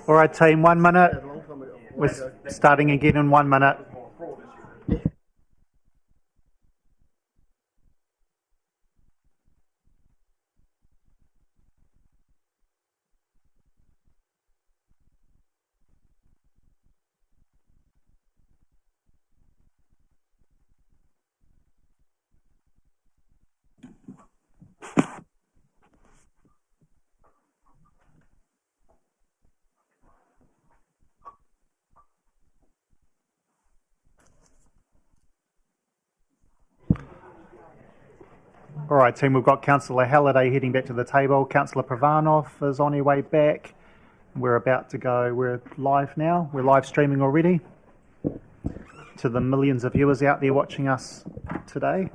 All right, team, 1 minute. We're starting again in 1 minute. All right, team, we've got Councillor Halliday heading back to the table. Councillor Pravanov is on her way back. We're about to go. We're live now. We're live streaming already to the millions of viewers out there watching us today.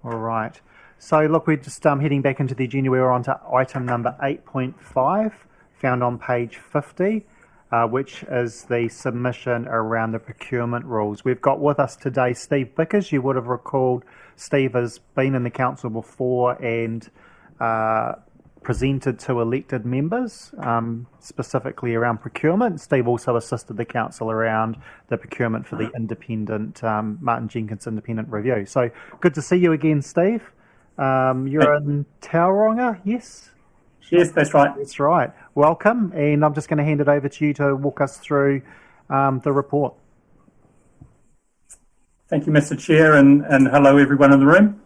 All right. So, look, we're just heading back into the agenda. We're on to item number 8.5, found on page 50. Which is the submission around the procurement rules. We've got with us today Steve Bickers. You would have recalled Steve has been in the council before and presented to elected members, specifically around procurement. Steve also assisted the council around the procurement for the independent, Martin Jenkins independent review. So good to see you again, Steve. You're in Tauranga, yes? Yes, that's right. That's right. Welcome, and I'm just going to hand it over to you to walk us through the report. Thank you, Mr. Chair, and hello everyone in the room.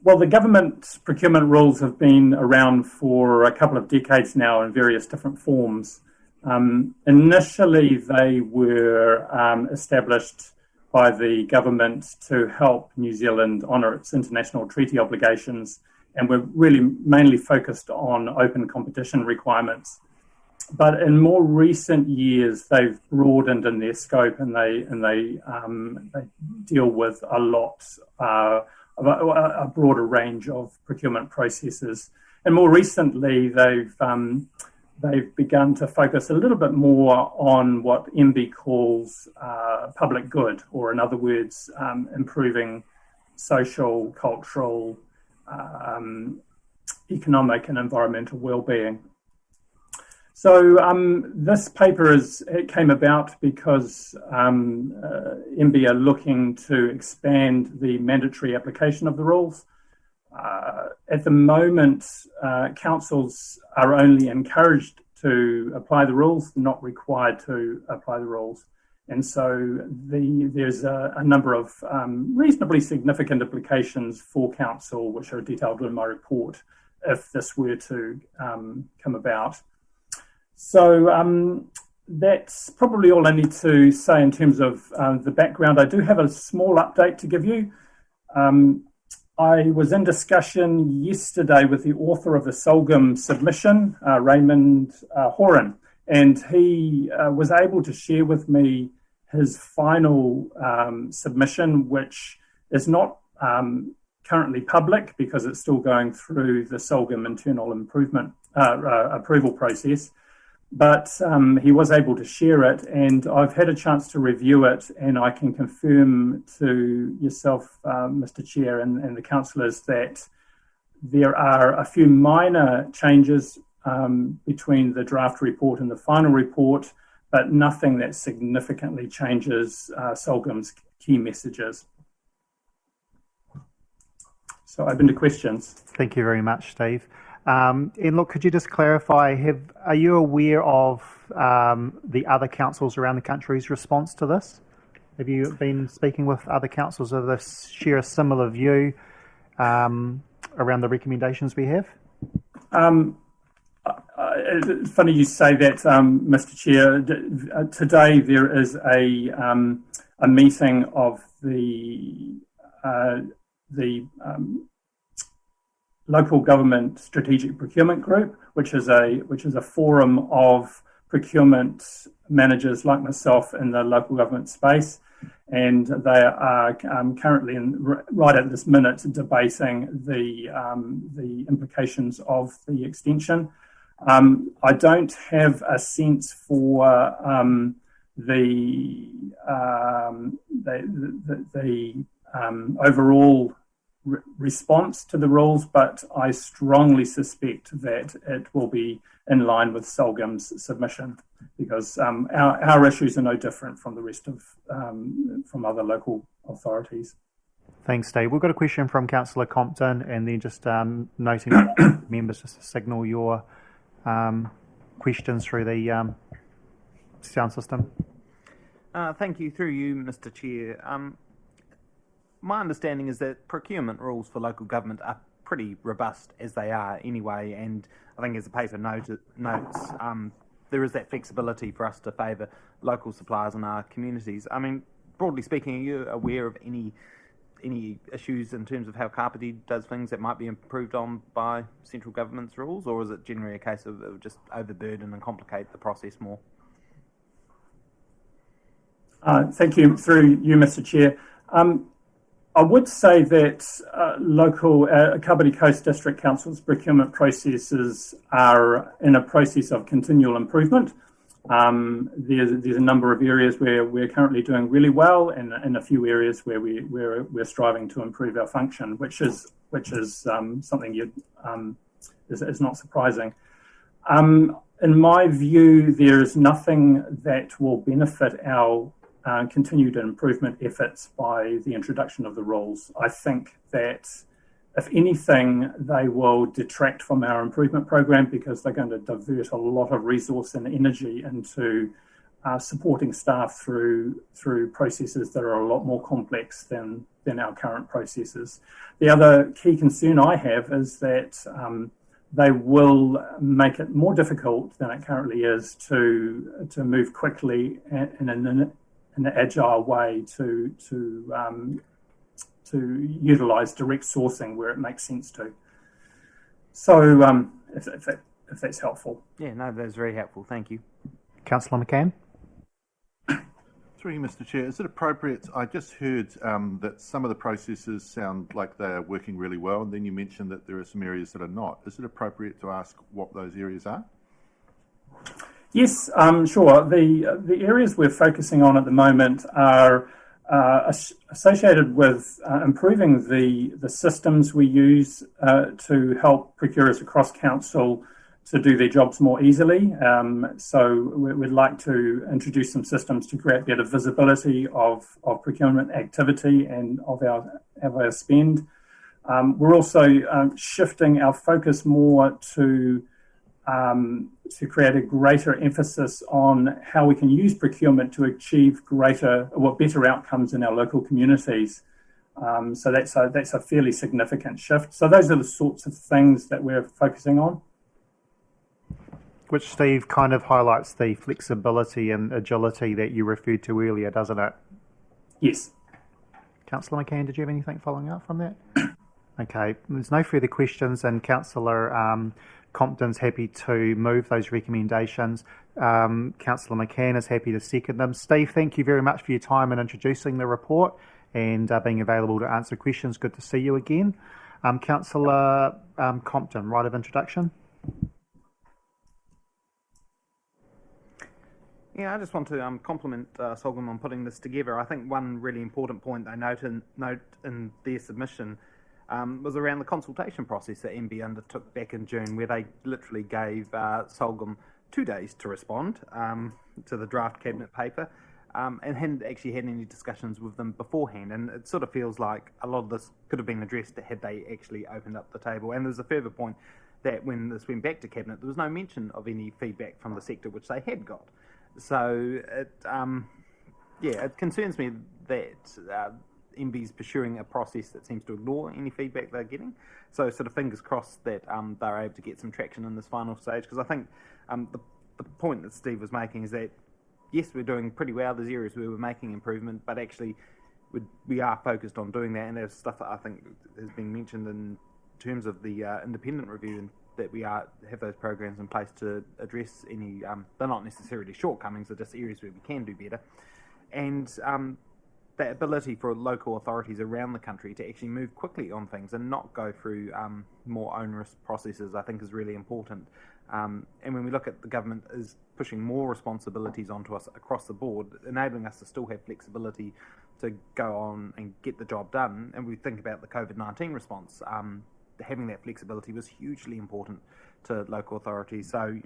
Well, the government procurement rules have been around for a couple of decades now in various different forms. Initially, they were established by the government to help New Zealand honour its international treaty obligations, and we're really mainly focused on open competition requirements. But in more recent years, they've broadened in their scope, and they deal with a broader range of procurement processes. And more recently, they've begun to focus a little bit more on what MB calls public good, or in other words, improving social, cultural, economic and environmental well-being. So this paper came about because MB are looking to expand the mandatory application of the rules. At the moment, councils are only encouraged to apply the rules, not required to apply the rules. And so there's a number of reasonably significant implications for council, which are detailed in my report, if this were to come about. So that's probably all I need to say in terms of the background. I do have a small update to give you. I was in discussion yesterday with the author of the SOLGM submission, Raymond Horan, and he was able to share with me his final submission, which is not currently public because it's still going through the SOLGM internal improvement approval process. But he was able to share it, and I've had a chance to review it, and I can confirm to yourself, Mr. Chair, and the councillors that there are a few minor changes between the draft report and the final report, but nothing that significantly changes SOLGM's key messages. So open to questions. Thank you very much, Steve. And look, could you just clarify, are you aware of the other councils around the country's response to this? Have you been speaking with other councils of this, share a similar view around the recommendations we have? It's funny you say that, Mr. Chair. Today there is a meeting of the Local Government Strategic Procurement Group, which is a forum of procurement managers like myself in the local government space, and they are currently right at this minute debating the implications of the extension. I don't have a sense for the overall response to the rules, but I strongly suspect that it will be in line with SOLGM's submission, because our issues are no different from the rest of from other local authorities. Thanks, Steve. We've got a question from Councillor Compton, and then just noting members just to signal your questions through the sound system. Thank you. Through you, Mr. Chair. My understanding is that procurement rules for local government are pretty robust as they are anyway, and I think as the paper notes, there is that flexibility for us to favour local suppliers in our communities. I mean, broadly speaking, are you aware of any issues in terms of how Kapiti does things that might be improved on by central government's rules, or is it generally a case of just overburden and complicate the process more? Thank you. Through you, Mr. Chair. I would say that local Kapiti Coast District Council's procurement processes are in a process of continual improvement. There's a number of areas where we're currently doing really well, and a few areas where we're striving to improve our function, which is something is not surprising. In my view, there is nothing that will benefit our continued improvement efforts by the introduction of the rules. I think that, if anything, they will detract from our improvement program, because they're going to divert a lot of resource and energy into supporting staff through processes that are a lot more complex than our current processes. The other key concern I have is that they will make it more difficult than it currently is to move quickly in an agile way to utilise direct sourcing where it makes sense to. So, if that's helpful. Yeah, no, that's very helpful. Thank you. Councillor McCann. Through you, Mr. Chair, is it appropriate? I just heard that some of the processes sound like they are working really well, and then you mentioned that there are some areas that are not. Is it appropriate to ask what those areas are? Yes, sure. The areas we're focusing on at the moment are associated with improving the systems we use to help procurers across council to do their jobs more easily. So we'd like to introduce some systems to create better visibility of procurement activity and of our spend. We're also shifting our focus more to create a greater emphasis on how we can use procurement to achieve better outcomes in our local communities. So that's a fairly significant shift. So those are the sorts of things that we're focusing on. Which, Steve, kind of highlights the flexibility and agility that you referred to earlier, doesn't it? Yes. Councillor McCann, did you have anything following up from that? Okay, there's no further questions, and Councillor Compton's happy to move those recommendations. Councillor McCann is happy to second them. Steve, thank you very much for your time in introducing the report and being available to answer questions. Good to see you again. Councillor Compton, right of introduction. Yeah, I just want to compliment SOLGM on putting this together. I think one really important point they note in their submission was around the consultation process that MB undertook back in June, where they literally gave SOLGM 2 days to respond to the draft cabinet paper, and hadn't actually had any discussions with them beforehand. And it sort of feels like a lot of this could have been addressed had they actually opened up the table. And there's a further point that when this went back to cabinet, there was no mention of any feedback from the sector, which they had got. So it concerns me that MB's pursuing a process that seems to ignore any feedback they're getting. So sort of fingers crossed that they're able to get some traction in this final stage, because I think the point that Steve was making is that, yes, we're doing pretty well. There's areas where we're making improvement, but actually we are focused on doing that, and there's stuff that I think has been mentioned in terms of the independent review, and that we have those programs in place to address any, they're not necessarily shortcomings, they're just areas where we can do better. And that ability for local authorities around the country to actually move quickly on things and not go through more onerous processes, I think, is really important. And when we look at the government is pushing more responsibilities onto us across the board, enabling us to still have flexibility to go on and get the job done, and we think about the COVID-19 response, having that flexibility was hugely important to local authorities. So,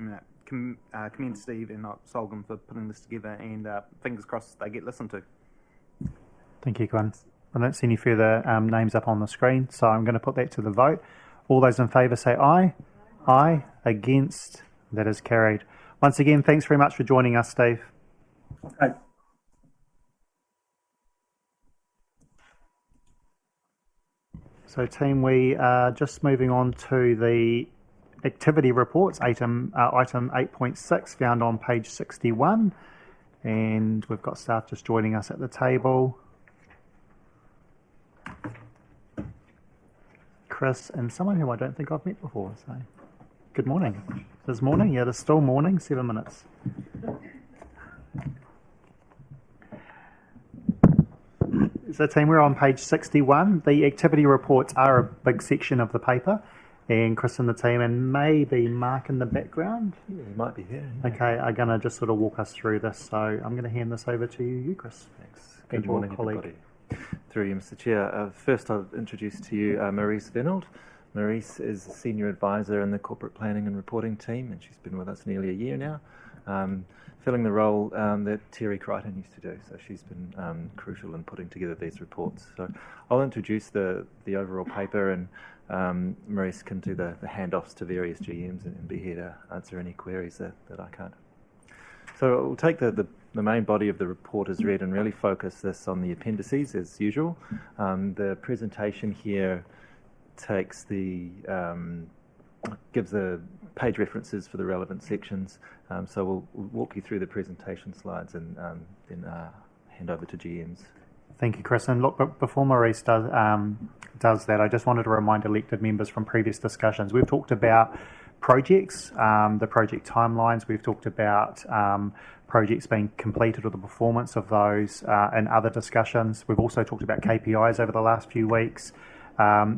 commend Steve and SOLGM for putting this together, and fingers crossed they get listened to. Thank you, Gwen. I don't see any further names up on the screen, so I'm going to put that to the vote. All those in favour say aye. Aye. Against? That is carried. Once again, thanks very much for joining us, Steve. Okay. So, team, we are just moving on to the activity reports, item 8.6, found on page 61. And we've got staff just joining us at the table. Chris and someone who I don't think I've met before. So, good morning. This morning? Yeah, it's still morning, 7 minutes. So, team, we're on page 61. The activity reports are a big section of the paper, and Chris and the team, and maybe Mark in the background. Yeah, he might be here. Yeah. Okay, are going to just sort of walk us through this. So, I'm going to hand this over to you, Chris. Thanks. And Good your morning, colleague. everybody. Through you, Mr. Chair. First, I'll introduce to you Maurice Venold. Maurice is a Senior Advisor in the Corporate Planning and Reporting team, and she's been with us nearly a year now, filling the role that Terry Crichton used to do. So she's been crucial in putting together these reports. So I'll introduce the overall paper, and Maurice can do the handoffs to various GMs and be here to answer any queries that I can't. So we'll take the main body of the report as read and really focus this on the appendices as usual. The presentation here takes gives the page references for the relevant sections. So we'll walk you through the presentation slides and then hand over to GMs. Thank you, Chris. And look, before Maurice does that, I just wanted to remind elected members from previous discussions. We've talked about projects, the project timelines. We've talked about projects being completed or the performance of those and other discussions. We've also talked about KPIs over the last few weeks.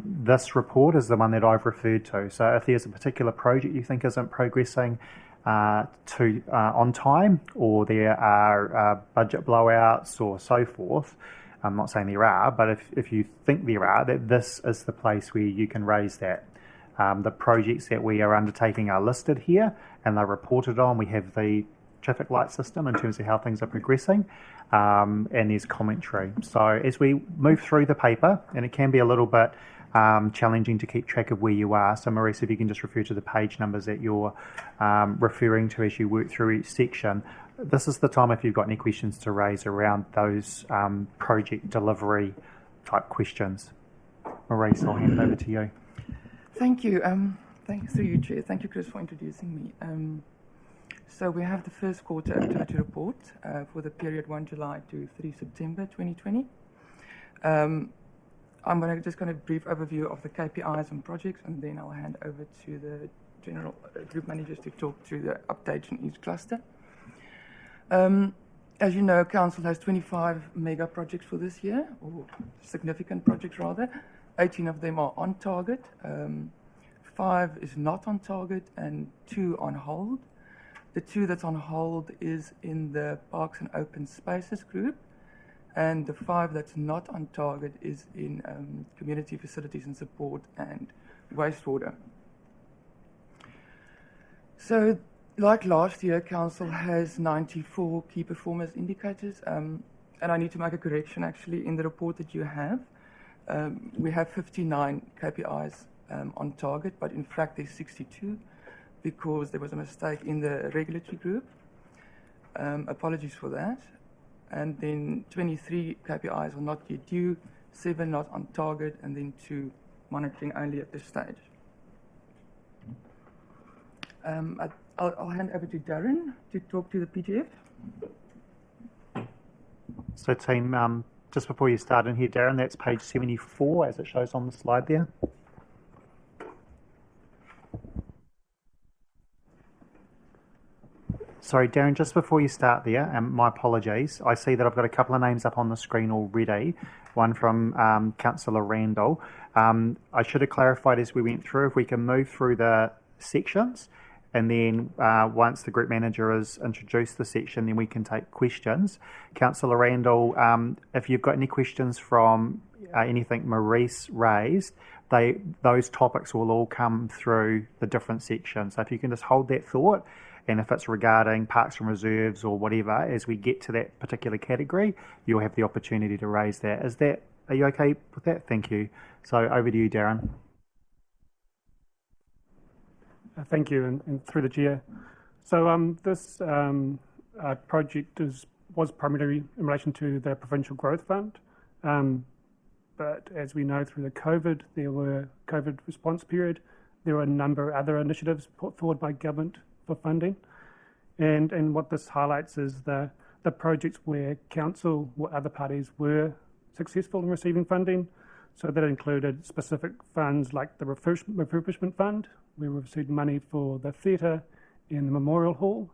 This report is the one that I've referred to. So if there's a particular project you think isn't progressing on time, or there are budget blowouts or so forth, I'm not saying there are, but if you think there are, that this is the place where you can raise that. The projects that we are undertaking are listed here and they're reported on. We have the traffic light system in terms of how things are progressing, and there's commentary. So as we move through the paper, and it can be a little bit challenging to keep track of where you are. So Maurice, if you can just refer to the page numbers that you're referring to as you work through each section. This is the time if you've got any questions to raise around those project delivery type questions. Maurice, I'll hand it over to you. Thank you. Thanks to you, Chair. Thank you, Chris, for introducing me. So we have the first quarter activity report for the period 1 July to 3 September 2020. I'm just going to brief overview of the KPIs and projects, and then I'll hand over to the general group managers to talk through the updates in each cluster. As you know, Council has 25 mega projects for this year, or significant projects rather. 18 of them are on target, 5 is not on target, and 2 on hold. The 2 that's on hold is in the Parks and Open Spaces group, and the 5 that's not on target is in Community Facilities and Support and Wastewater. So, like last year, Council has 94 key performance indicators, and I need to make a correction actually in the report that you have. We have 59 KPIs on target, but in fact there's 62 because there was a mistake in the regulatory group. Apologies for that. And then 23 KPIs are not yet due, 7 not on target, and then 2 monitoring only at this stage. I'll hand over to Darren to talk to the PGF. So team, just before you start in here, Darren, that's page 74 as it shows on the slide there. Sorry, Darren, just before you start there, and my apologies, I see that I've got a couple of names up on the screen already, one from Councillor Randall. I should have clarified as we went through, if we can move through the sections, and then once the group manager has introduced the section, then we can take questions. Councillor Randall, if you've got any questions from anything Maurice raised, those topics will all come through the different sections. So if you can just hold that thought, and if it's regarding parks and reserves or whatever, as we get to that particular category, you'll have the opportunity to raise that. Are you okay with that? Thank you. So over to you, Darren. Thank you, and through the chair. So this project was primarily in relation to the Provincial Growth Fund, but as we know through the COVID response period, there were a number of other initiatives put forward by government for funding, and what this highlights is the projects where council or other parties were successful in receiving funding. So that included specific funds like the refurbishment fund, where we received money for the theatre and the memorial hall,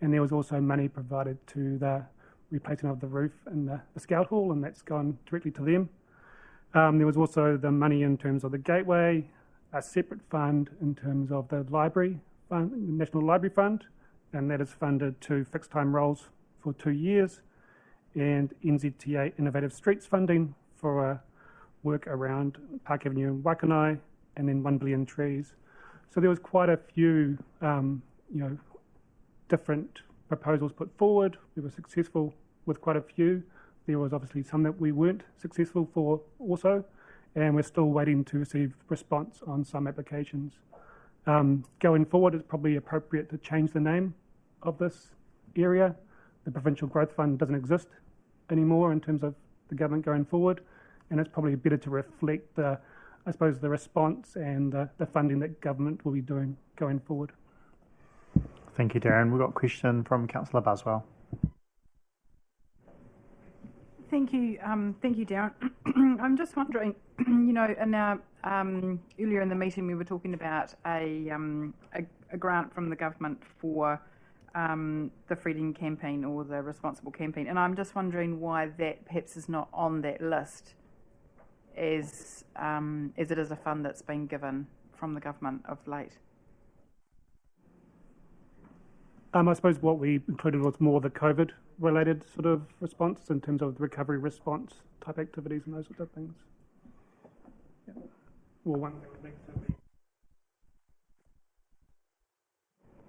and there was also money provided to the replacement of the roof in the Scout Hall, and that's gone directly to them. There was also the money in terms of the gateway, a separate fund in terms of the library fund, the National Library Fund, and that is funded to fixed time roles for 2 years, and NZTA Innovative Streets funding for work around Park Avenue and Wakanai, and then 1 billion trees. So there was quite a few, different proposals put forward. We were successful with quite a few. There was obviously some that we weren't successful for also, and we're still waiting to receive response on some applications. Going forward, it's probably appropriate to change the name of this area. The Provincial Growth Fund doesn't exist anymore in terms of the government going forward, and it's probably better to reflect the response and the funding that government will be doing going forward. Thank you, Darren. We've got a question from Councillor Buswell. Thank you, Darren. I'm just wondering, in our earlier in the meeting we were talking about a grant from the government for the Freedom campaign or the Responsible campaign, and I'm just wondering why that perhaps is not on that list as it is a fund that's been given from the government of late. I suppose what we included was more the COVID-related sort of response in terms of the recovery response type activities and those sorts of things. Yeah. Well, one that would make sense.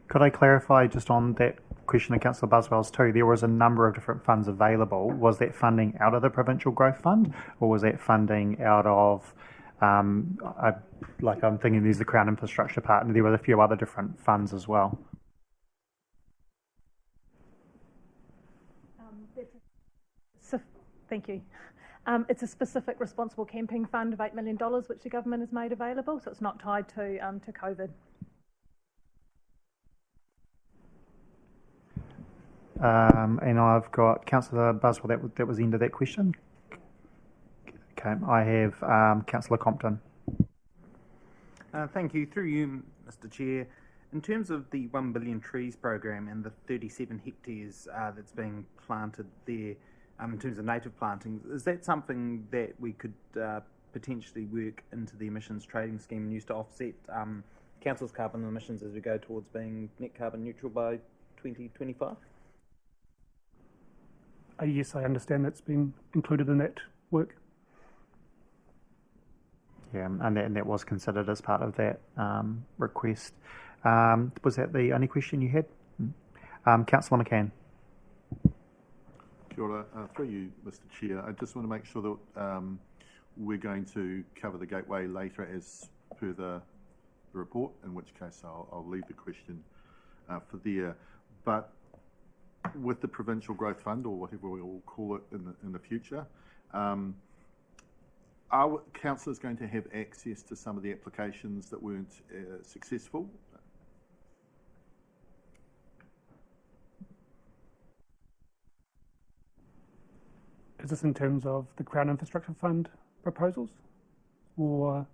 Could I clarify just on that question of Councillor Buswell's too? There was a number of different funds available. Was that funding out of the Provincial Growth Fund, or was that funding out of, I'm thinking there's the Crown Infrastructure part, and there were a few other different funds as well? Thank you. It's a specific responsible camping fund of $8 million, which the government has made available, so it's not tied to COVID. And I've got Councillor Buswell. That was the end of that question. Okay, I have Councillor Compton. Thank you. Through you, Mr. Chair. In terms of the 1 billion trees program and the 37 hectares that's being planted there, in terms of native plantings, is that something that we could potentially work into the emissions trading scheme and use to offset council's carbon emissions as we go towards being net carbon neutral by 2025? Yes, I understand that's been included in that work. Yeah, and that was considered as part of that request. Was that the only question you had? Councillor McCann. Kia ora. Through you, Mr. Chair. I just want to make sure that we're going to cover the gateway later as per the report, in which case I'll leave the question for there. But with the Provincial Growth Fund, or whatever we'll call it in the future, are councillors going to have access to some of the applications that weren't successful? Is this in terms of the Crown Infrastructure Fund proposals, or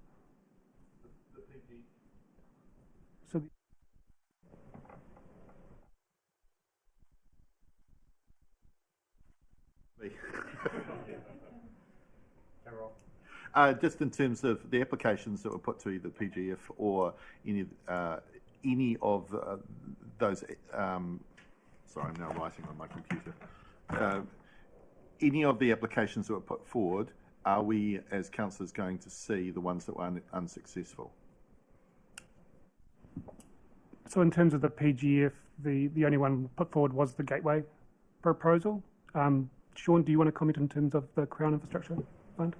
the PG? So just in terms of the applications that were put to either PGF or any any of those, sorry, I'm now writing on my computer. Any of the applications that were put forward, are we as councillors going to see the ones that were unsuccessful? So in terms of the PGF, the only one put forward was the Gateway proposal. Sean, do you want to comment in terms of the Crown Infrastructure Fund?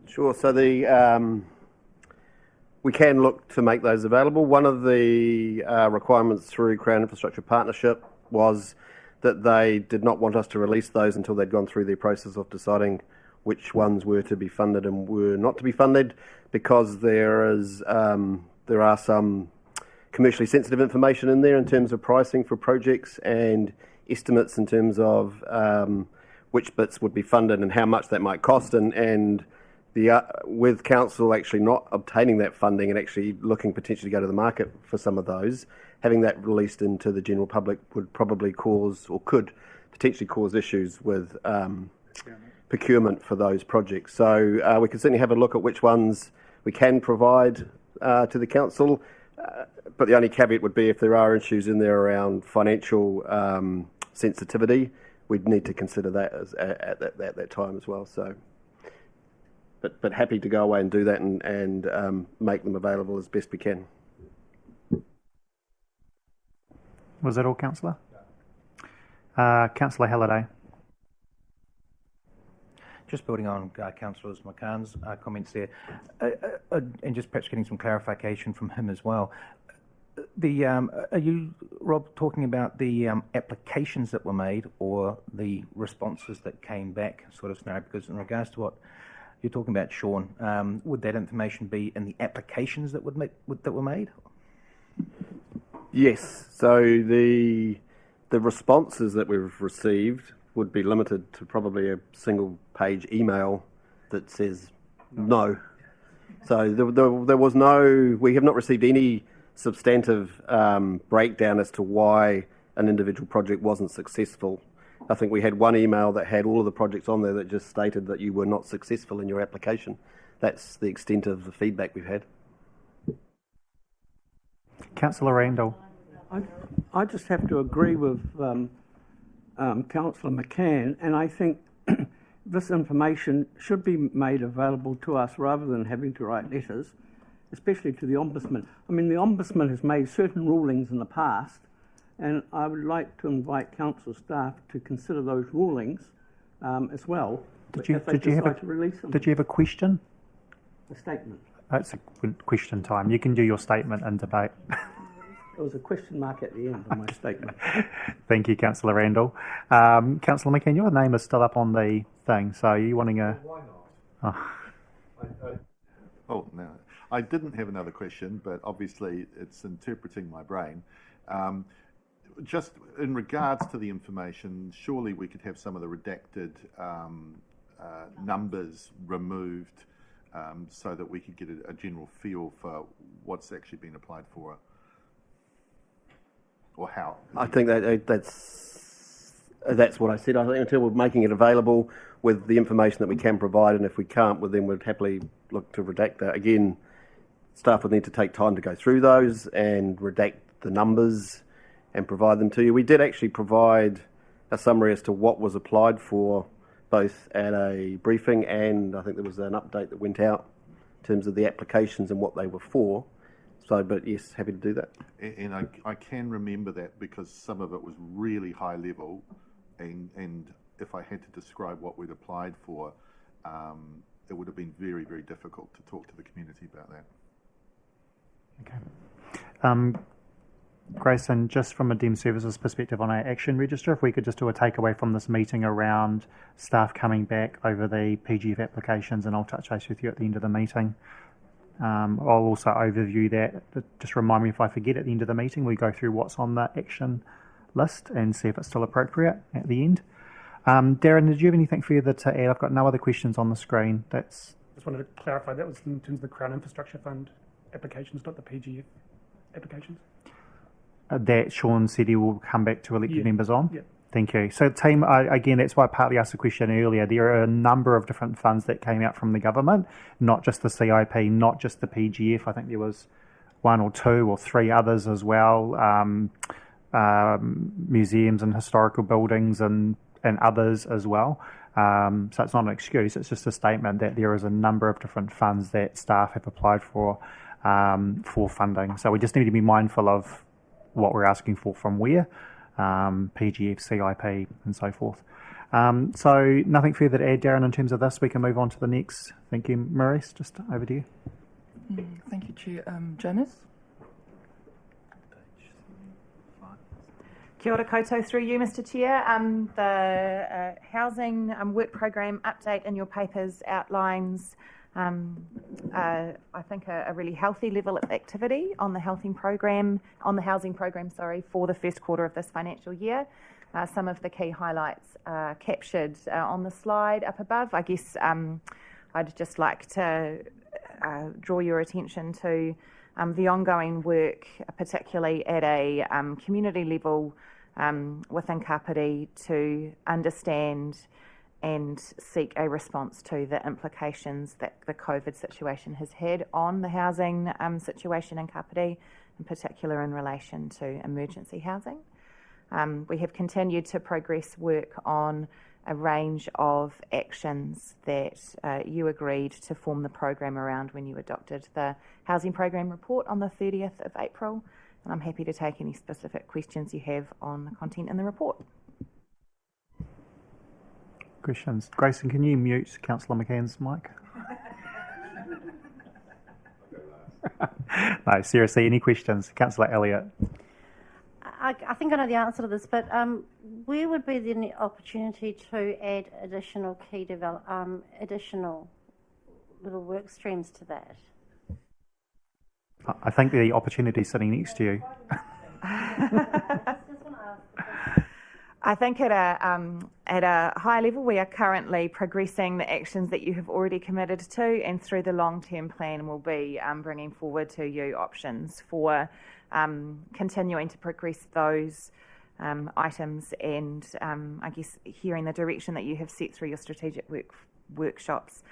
Sure. So we can look to make those available. One of the requirements through Crown Infrastructure Partnership was that they did not want us to release those until they'd gone through their process of deciding which ones were to be funded and were not to be funded, because there are some commercially sensitive information in there in terms of pricing for projects and estimates in terms of which bits would be funded and how much that might cost, and with council actually not obtaining that funding and actually looking potentially to go to the market for some of those, having that released into the general public would probably cause, or could potentially cause, issues with procurement for those projects. So we can certainly have a look at which ones we can provide to the council, but the only caveat would be if there are issues in there around financial sensitivity, we'd need to consider that at that time as well. So, but happy to go away and do that and make them available as best we can. Was that all, Councillor? Councillor Halliday. Just building on Councillor McCann's comments there, and just perhaps getting some clarification from him as well. Are you, Rob, talking about the applications that were made or the responses that came back, sort of scenario? Because in regards to what you're talking about, Sean, would that information be in the applications that were made? Yes. So the responses that we've received would be limited to probably a single page email that says no. So there was no, we have not received any substantive breakdown as to why an individual project wasn't successful. I think we had one email that had all of the projects on there that just stated that you were not successful in your application. That's the extent of the feedback we've had. Councillor Randall. I just have to agree with Councillor McCann, and I think this information should be made available to us rather than having to write letters, especially to the Ombudsman. I mean, the Ombudsman has made certain rulings in the past, and I would like to invite council staff to consider those rulings as well. Did you have a question? A statement. That's a good question time. You can do your statement and debate. There was a question mark at the end of my statement. Thank you, Councillor Randall. Councillor McCann, your name is still up on the thing, so are you wanting a... Why not? Oh, no. I didn't have another question, but obviously it's interpreting my brain. Just in regards to the information, surely we could have some of the redacted numbers removed so that we could get a general feel for what's actually been applied for. Or how? I think that's what I said. I think until we're making it available with the information that we can provide, and if we can't, well, then we'd happily look to redact that. Again, staff would need to take time to go through those and redact the numbers and provide them to you. We did actually provide a summary as to what was applied for, both at a briefing and I think there was an update that went out in terms of the applications and what they were for. So, but yes, happy to do that. And I can remember that because some of it was really high level, and if I had to describe what we'd applied for, it would have been very, very difficult to talk to the community about that. Okay. Grayson, just from a DEM Services perspective on our action register, if we could just do a takeaway from this meeting around staff coming back over the PGF applications, and I'll touch base with you at the end of the meeting. I'll also overview that. Just remind me if I forget at the end of the meeting, we go through what's on the action list and see if it's still appropriate at the end. Darren, did you have anything further to add? I've got no other questions on the screen. Just wanted to clarify, that was in terms of the Crown Infrastructure Fund applications, not the PGF applications. That Sean said he will come back to elected members on? Yeah. Thank you. So, team, again, that's why I partly asked the question earlier. There are a number of different funds that came out from the government, not just the CIP, not just the PGF. I think there was one or two or three others as well, museums and historical buildings and others as well. So it's not an excuse, it's just a statement that there is a number of different funds that staff have applied for funding. So we just need to be mindful of what we're asking for from where, PGF, CIP and so forth. So nothing further to add, Darren, in terms of this. We can move on to the next. Thank you, Maurice. Just over to you. Thank you, Chair. Janice? Kia ora koutou through you, Mr Chair. The housing work programme update in your papers outlines I think a really healthy level of activity on the housing program, for the first quarter of this financial year. Some of the key highlights are captured on the slide up above. I guess I'd just like to draw your attention to the ongoing work, particularly at a community level within Kapiti, to understand and seek a response to the implications that the COVID situation has had on the housing situation in Kapiti, in particular in relation to emergency housing. We have continued to progress work on a range of actions that you agreed to form the program around when you adopted the housing program report on the 30th of April. And I'm happy to take any specific questions you have on the content in the report. Questions? Grayson, can you mute Councillor McCann's mic? No, seriously, any questions? Councillor Elliott. I think I know the answer to this, but where would be the opportunity to add additional additional little work streams to that? I think the opportunity is sitting next to you. I think at a high level, we are currently progressing the actions that you have already committed to, and through the long-term plan, we'll be bringing forward to you options for continuing to progress those items, and I guess hearing the direction that you have set through your strategic workshops,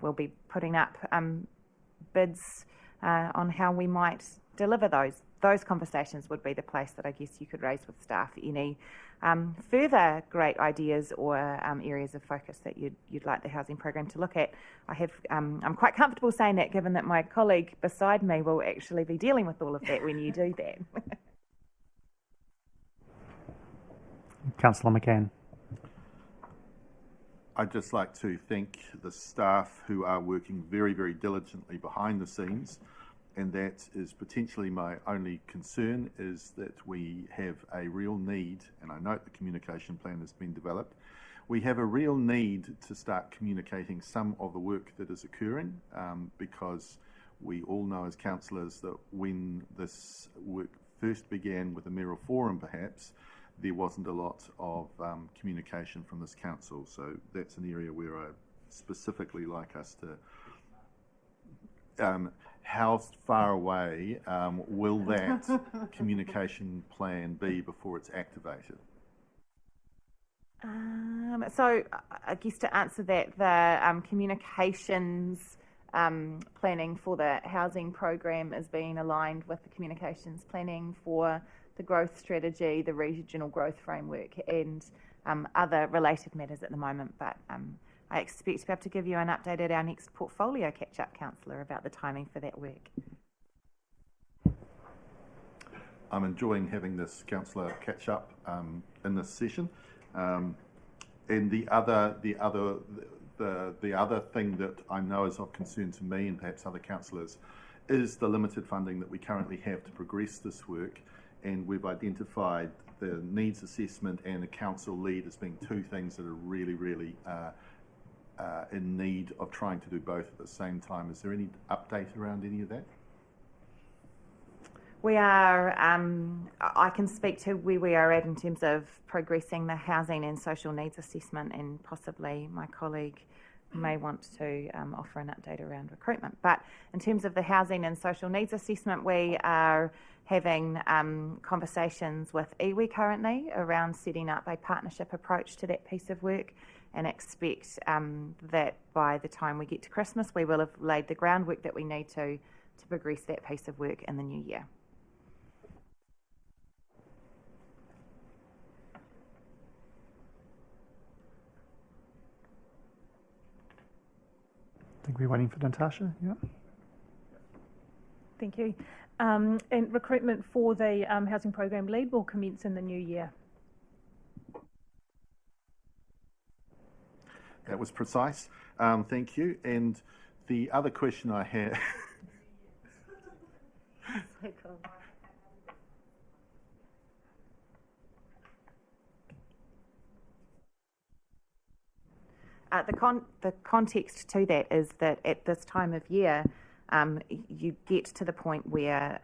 we'll be putting up bids on how we might deliver those. Those conversations would be the place that I guess you could raise with staff any further great ideas or areas of focus that you'd like the housing program to look at. I'm quite comfortable saying that, given that my colleague beside me will actually be dealing with all of that when you do that. Councillor McCann. I'd just like to thank the staff who are working very, very diligently behind the scenes, and that is potentially my only concern, is that we have a real need, and I note the communication plan has been developed, we have a real need to start communicating some of the work that is occurring, because we all know as councillors that when this work first began with the mayoral forum perhaps, there wasn't a lot of communication from this council. So that's an area where I specifically like us to, how far away will that communication plan be before it's activated? So I guess to answer that, the communications planning for the housing program is being aligned with the communications planning for the growth strategy, the regional growth framework, and other related matters at the moment. But I expect to be able to give you an update at our next portfolio catch-up, Councillor, about the timing for that work. I'm enjoying having this councillor catch-up in this session. And the other thing that I know is of concern to me and perhaps other councillors is the limited funding that we currently have to progress this work. And we've identified the needs assessment and the council lead as being two things that are really, really in need of trying to do both at the same time. Is there any update around any of that? We are, I can speak to where we are at in terms of progressing the housing and social needs assessment, and possibly my colleague may want to offer an update around recruitment. But in terms of the housing and social needs assessment, we are having conversations with iwi currently around setting up a partnership approach to that piece of work, and expect that by the time we get to Christmas, we will have laid the groundwork that we need to to progress that piece of work in the new year. I think we're waiting for Natasha. Yeah. Thank you. And recruitment for the housing program lead will commence in the new year. That was precise. Thank you. And the other question I had. So cool. The context to that is that at this time of year, you get to the point where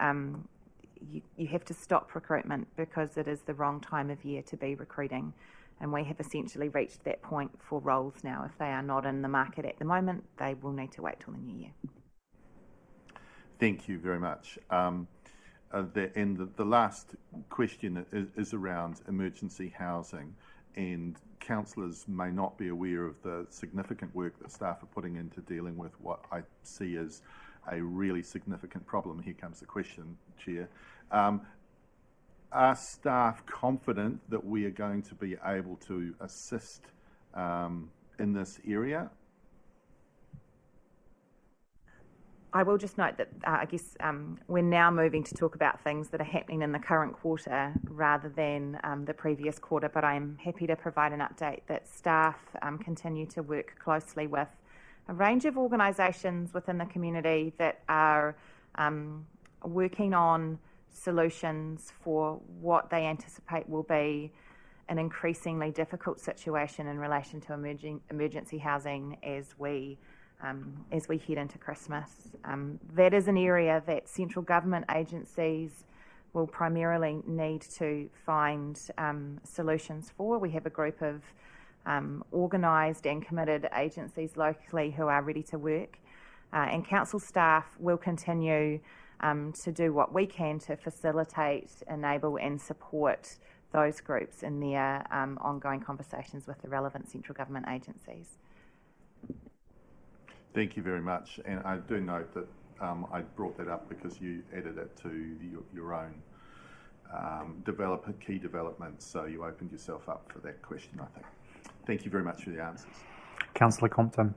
you have to stop recruitment because it is the wrong time of year to be recruiting. And we have essentially reached that point for roles now. If they are not in the market at the moment, they will need to wait till the new year. Thank you very much. And the last question is around emergency housing, and councillors may not be aware of the significant work that staff are putting into dealing with what I see as a really significant problem. Here comes the question, Chair. Are staff confident that we are going to be able to assist in this area? I will just note that I guess we're now moving to talk about things that are happening in the current quarter rather than the previous quarter, but I'm happy to provide an update that staff continue to work closely with a range of organisations within the community that are working on solutions for what they anticipate will be an increasingly difficult situation in relation to emergency housing as we head into Christmas. That is an area that central government agencies will primarily need to find solutions for. We have a group of organised and committed agencies locally who are ready to work, and council staff will continue to do what we can to facilitate, enable and support those groups in their ongoing conversations with the relevant central government agencies. Thank you very much. And I do note that I brought that up because you added it to your own key developments, so you opened yourself up for that question, I think. Thank you very much for the answers. Councillor Compton.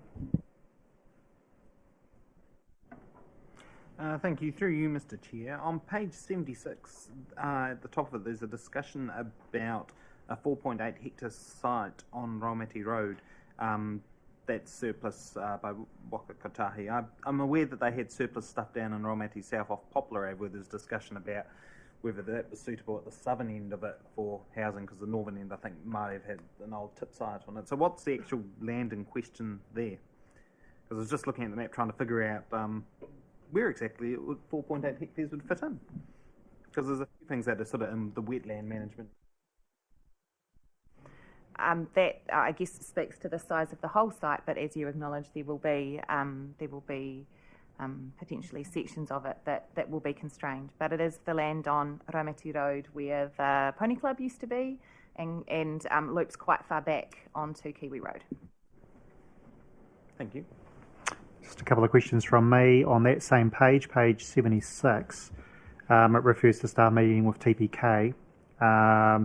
Thank you. Through you, Mr. Chair. On page 76, at the top of it, there's a discussion about a 4.8 hectare site on Raumati Road that's surplus by Wakakotahi. I'm aware that they had surplus stuff down in Raumati South off Poplar Ave, where there's discussion about whether that was suitable at the southern end of it for housing, because the northern end, I think, might have had an old tip site on it. So what's the actual land in question there? Because I was just looking at the map trying to figure out where exactly 4.8 hectares would fit in. Because there's a few things that are sort of in the wetland management. That I guess speaks to the size of the whole site, but as you acknowledge, there will be potentially sections of it that will be constrained. But it is the land on Raumati Road where the Pony Club used to be, and loops quite far back onto Kiwi Road. Thank you. Just a couple of questions from me on that same page, page 76. It refers to staff meeting with TPK,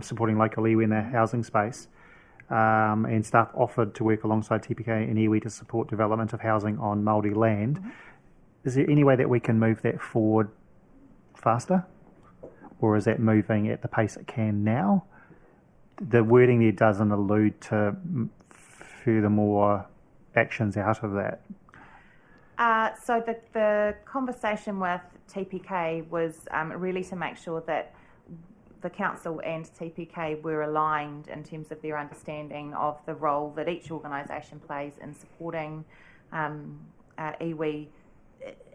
supporting local iwi in their housing space. And staff offered to work alongside TPK and iwi to support development of housing on Māori land. Mm-hmm. Is there any way that we can move that forward faster? Or is that moving at the pace it can now? The wording there doesn't allude to furthermore actions out of that. So the conversation with TPK was really to make sure that the council and TPK were aligned in terms of their understanding of the role that each organisation plays in supporting iwi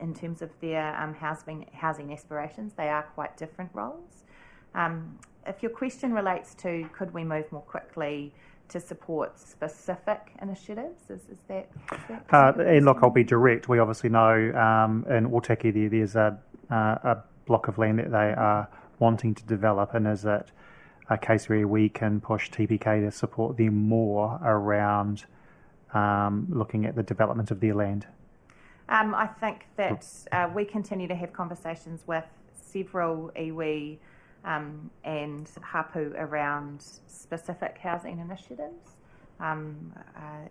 in terms of their housing aspirations. They are quite different roles. If your question relates to could we move more quickly to support specific initiatives, is that and look, I'll be direct. We obviously know in Otaki there's a block of land that they are wanting to develop, and is it a case where we can push TPK to support them more around looking at the development of their land? I think that we continue to have conversations with several iwi and hapu around specific housing initiatives.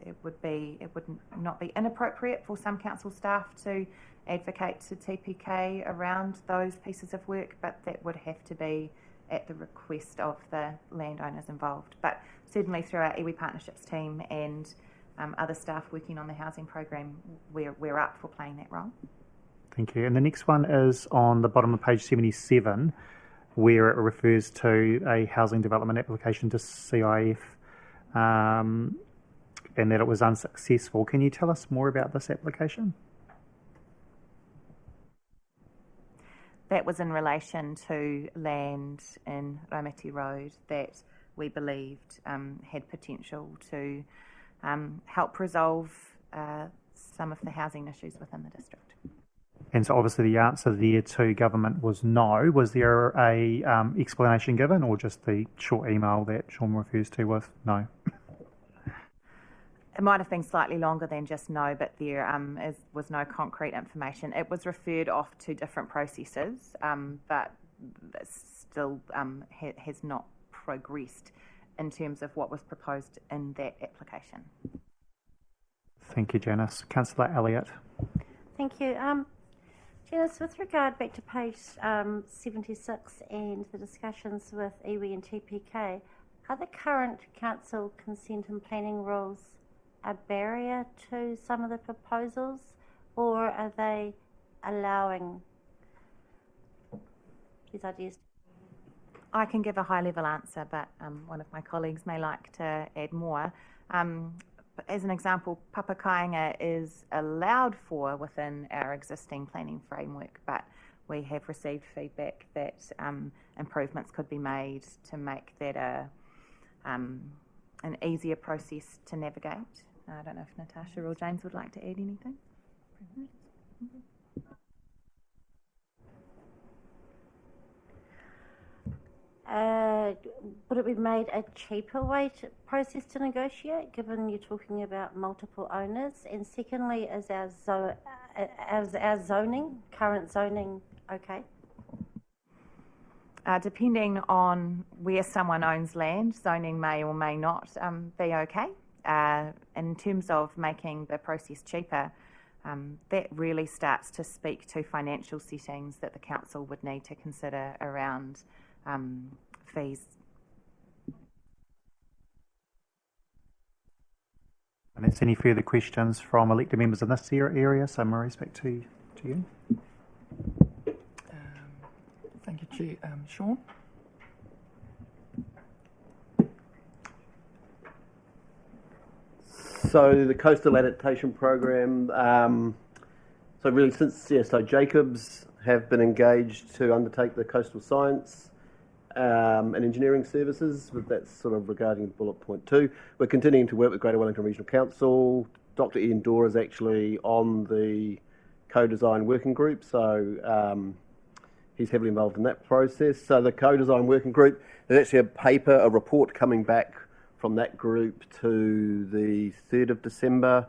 It would not be inappropriate for some council staff to advocate to TPK around those pieces of work, but that would have to be at the request of the landowners involved. But certainly through our iwi partnerships team and other staff working on the housing program, we're up for playing that role. Thank you. And the next one is on the bottom of page 77, where it refers to a housing development application to CIF and that it was unsuccessful. Can you tell us more about this application? That was in relation to land in Raumati Road that we believed had potential to help resolve some of the housing issues within the district. And so obviously the answer there to government was no. Was there a explanation given, or just the short email that Sean refers to with no? It might have been slightly longer than just no, but there was no concrete information. It was referred off to different processes, but still has not progressed in terms of what was proposed in that application. Thank you, Janice. Councillor Elliott. Thank you. Janice, with regard back to page 76 and the discussions with iwi and TPK, are the current council consent and planning rules a barrier to some of the proposals, or are they allowing these ideas? I can give a high-level answer, but one of my colleagues may like to add more. As an example, papakainga is allowed for within our existing planning framework, but we have received feedback that improvements could be made to make that an easier process to navigate. I don't know if Natasha or James would like to add anything. Would it be made a cheaper process to negotiate, given you're talking about multiple owners? And secondly, is our current zoning, okay? Depending on where someone owns land, zoning may or may not be okay. In terms of making the process cheaper, that really starts to speak to financial settings that the council would need to consider around fees. And if there's any further questions from elected members in this area, so Maurice, back to you. Thank you, Chair. Sean? So the Coastal Adaptation Program, so really so Jacobs have been engaged to undertake the coastal science and engineering services, but that's sort of regarding bullet point 2. We're continuing to work with Greater Wellington Regional Council. Dr. Ian Dorr is actually on the co-design working group, so he's heavily involved in that process. So the co-design working group, there's actually a report coming back from that group to the 3rd of December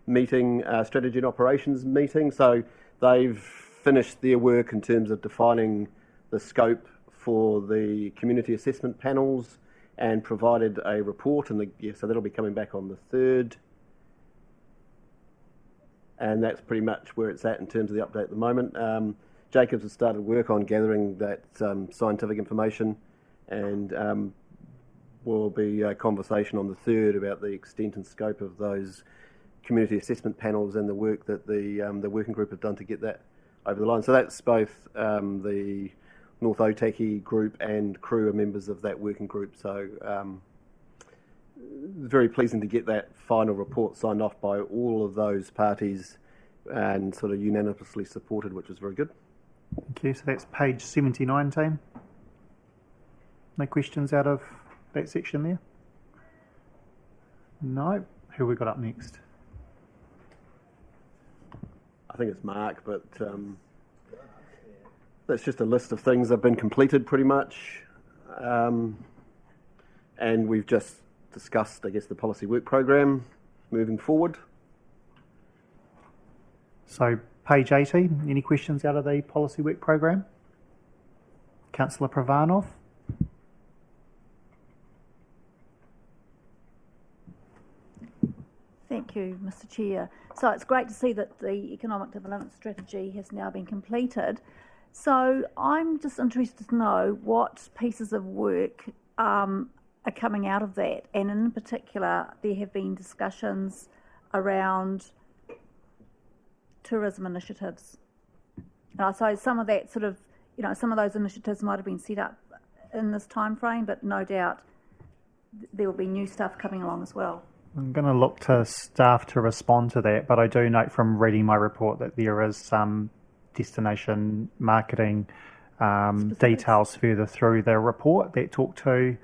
meeting, strategy and operations meeting. So they've finished their work in terms of defining the scope for the community assessment panels and provided a report, and so that'll be coming back on the 3rd. And that's pretty much where it's at in terms of the update at the moment. Jacobs has started work on gathering that scientific information, and will be a conversation on the 3rd about the extent and scope of those community assessment panels and the work that the working group have done to get that over the line. So that's both the North Otaki group and crew are members of that working group. So very pleasing to get that final report signed off by all of those parties and sort of unanimously supported, which was very good. Thank you. So that's page 79, team. No questions out of that section there? No. Who have we got up next? I think it's Mark, but that's just a list of things that have been completed pretty much. And we've just discussed, I guess, the policy work program moving forward. So page 80, any questions out of the policy work program? Councillor Pravanov? Thank you, Mr. Chair. So it's great to see that the economic development strategy has now been completed. So I'm just interested to know what pieces of work are coming out of that, and in particular, there have been discussions around tourism initiatives. So some of that sort of, some of those initiatives might have been set up in this time frame, but no doubt there will be new stuff coming along as well. I'm going to look to staff to respond to that, but I do note from reading my report that there is some destination marketing details further through the report that talk to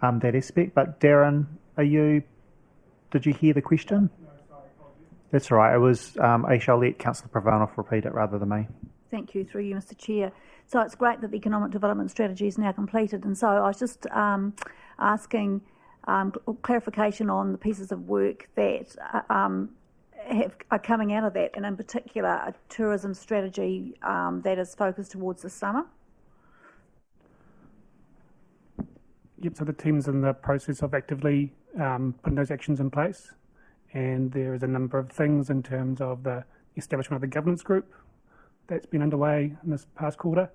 that aspect. But Darren, did you hear the question? No, sorry. That's all right. It was, I shall let Councillor Pravanov repeat it rather than me. Thank you, through you, Mr. Chair. So it's great that the economic development strategy is now completed, and so I was just asking clarification on the pieces of work that are coming out of that, and in particular a tourism strategy that is focused towards the summer. Yep, so the team's in the process of actively putting those actions in place, and there is a number of things in terms of the establishment of the governance group that's been underway in this past quarter.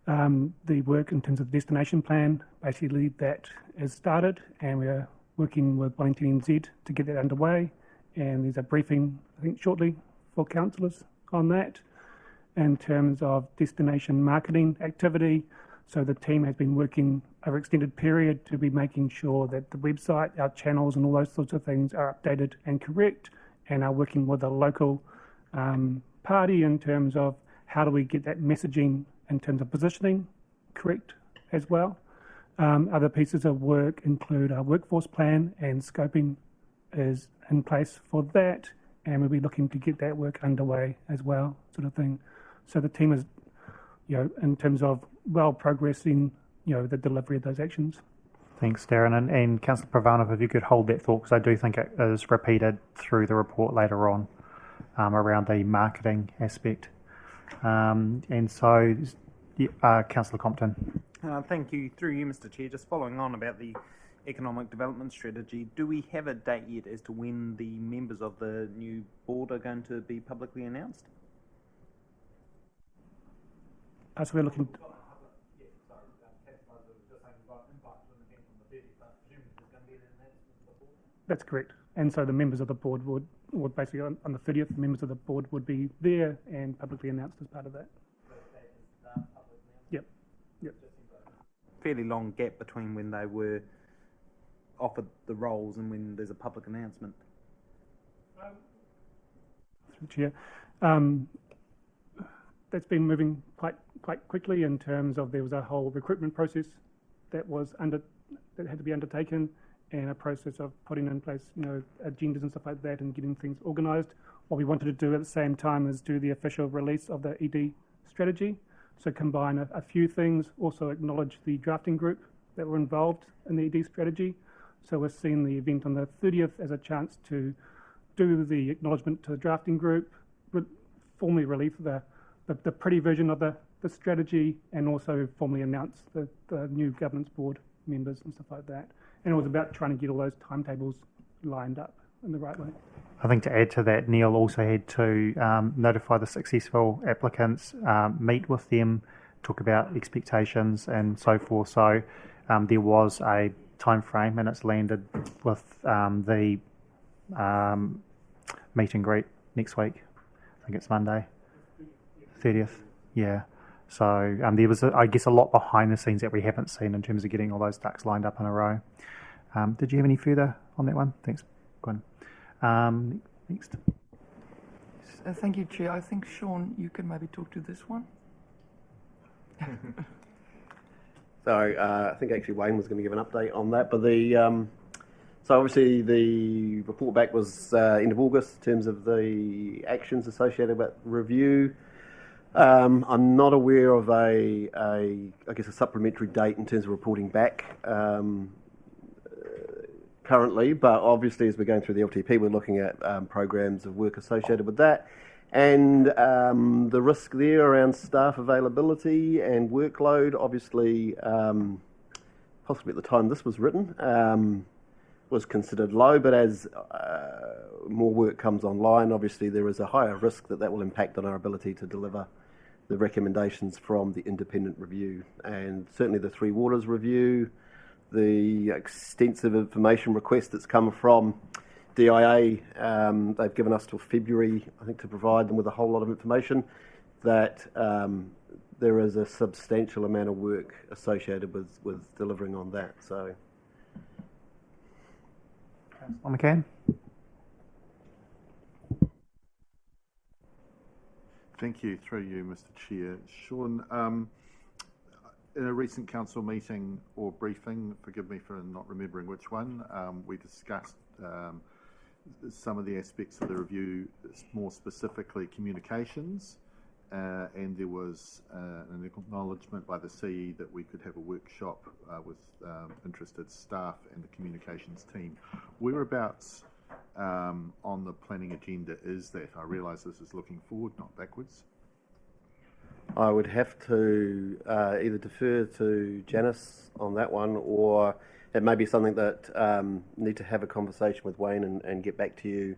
The work in terms of the destination plan, basically that has started, and we're working with Wellington NZ to get that underway, and there's a briefing, I think, shortly for councillors on that. In terms of destination marketing activity, so the team has been working over an extended period to be making sure that the website, our channels and all those sorts of things are updated and correct, and are working with a local party in terms of how do we get that messaging in terms of positioning correct as well. Other pieces of work include our workforce plan, and scoping is in place for that, and we'll be looking to get that work underway as well, sort of thing. So the team is, in terms of progressing, the delivery of those actions. Thanks, Darren. And Councillor Pravanov, if you could hold that thought, because I do think it is repeated through the report later on around the marketing aspect. And so, Councillor Compton. Thank you. Through you, Mr. Chair, just following on about the economic development strategy, do we have a date yet as to when the members of the new board are going to be publicly announced? As we're looking... That's correct. And so the members of the board would basically, on the 30th, the members of the board would be there and publicly announced as part of that. Yep. Fairly long gap between when they were offered the roles and when there's a public announcement. Through Chair, that's been moving quite quickly in terms of there was a whole recruitment process that had to be undertaken, and a process of putting in place, agendas and stuff like that, and getting things organised. What we wanted to do at the same time is do the official release of the ED strategy. So combine a few things, also acknowledge the drafting group that were involved in the ED strategy. So we're seeing the event on the 30th as a chance to do the acknowledgement to the drafting group, formally release the pretty version of the strategy, and also formally announce the new governance board members and stuff like that. And it was about trying to get all those timetables lined up in the right way. I think to add to that, Neil also had to notify the successful applicants, meet with them, talk about expectations and so forth. So there was a time frame, and it's landed with the meet and greet next week. I think it's Monday, 30th. Yeah. So there was, I guess, a lot behind the scenes that we haven't seen in terms of getting all those ducks lined up in a row. Did you have any further on that one? Thanks, Gwen. Next. Thank you, Chair. I think, Sean, you can maybe talk to this one. So I think actually Wayne was going to give an update on that, but so obviously the report back was end of August in terms of the actions associated with review. I'm not aware of I guess a supplementary date in terms of reporting back currently, but obviously as we're going through the LTP, we're looking at programs of work associated with that, And the risk there around staff availability and workload, obviously, possibly at the time this was written, was considered low, but as more work comes online, obviously there is a higher risk that will impact on our ability to deliver the recommendations from the independent review. And certainly the Three Waters review, the extensive information request that's come from DIA, they've given us till February, I think, to provide them with a whole lot of information, that there is a substantial amount of work associated with delivering on that. So, Councillor McCann. Thank you. Through you, Mr. Chair. Sean, in a recent council meeting or briefing, forgive me for not remembering which one, we discussed some of the aspects of the review, more specifically communications, and there was an acknowledgement by the CE that we could have a workshop with interested staff and the communications team. Whereabouts on the planning agenda is that? I realise this is looking forward, not backwards. I would have to either defer to Janice on that one, or it may be something that need to have a conversation with Wayne and get back to you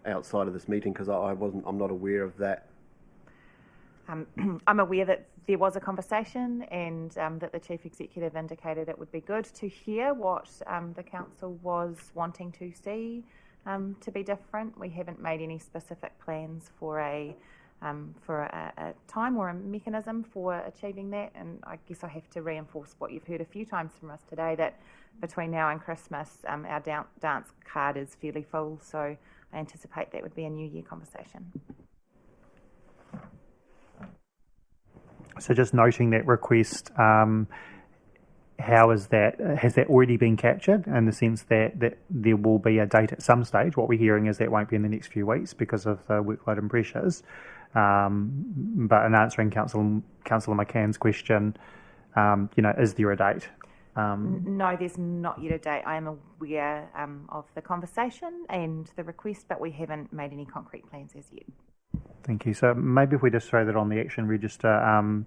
outside of this meeting, because I'm not aware of that. I'm aware that there was a conversation and that the Chief Executive indicated it would be good to hear what the Council was wanting to see to be different. We haven't made any specific plans for a time or a mechanism for achieving that, and I guess I have to reinforce what you've heard a few times from us today, that between now and Christmas our dance card is fairly full, so I anticipate that would be a New Year conversation. So just noting that request, how is that? Has that already been captured in the sense that there will be a date at some stage? What we're hearing is that won't be in the next few weeks because of the workload and pressures. But in answering Councillor McCann's question, is there a date? No, there's not yet a date. I am aware of the conversation and the request, but we haven't made any concrete plans as yet. Thank you. So maybe if we just throw that on the action register,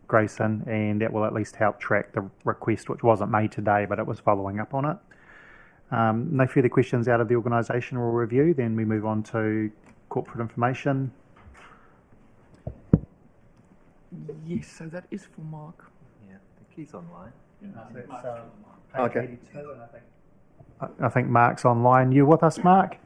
Grayson, and that will at least help track the request, which wasn't made today, but it was following up on it. No further questions out of the organisational review, then we move on to corporate information. Yes, so that is for Mark. Yeah, the key's online. Okay. I think Mark's online. You with us, Mark?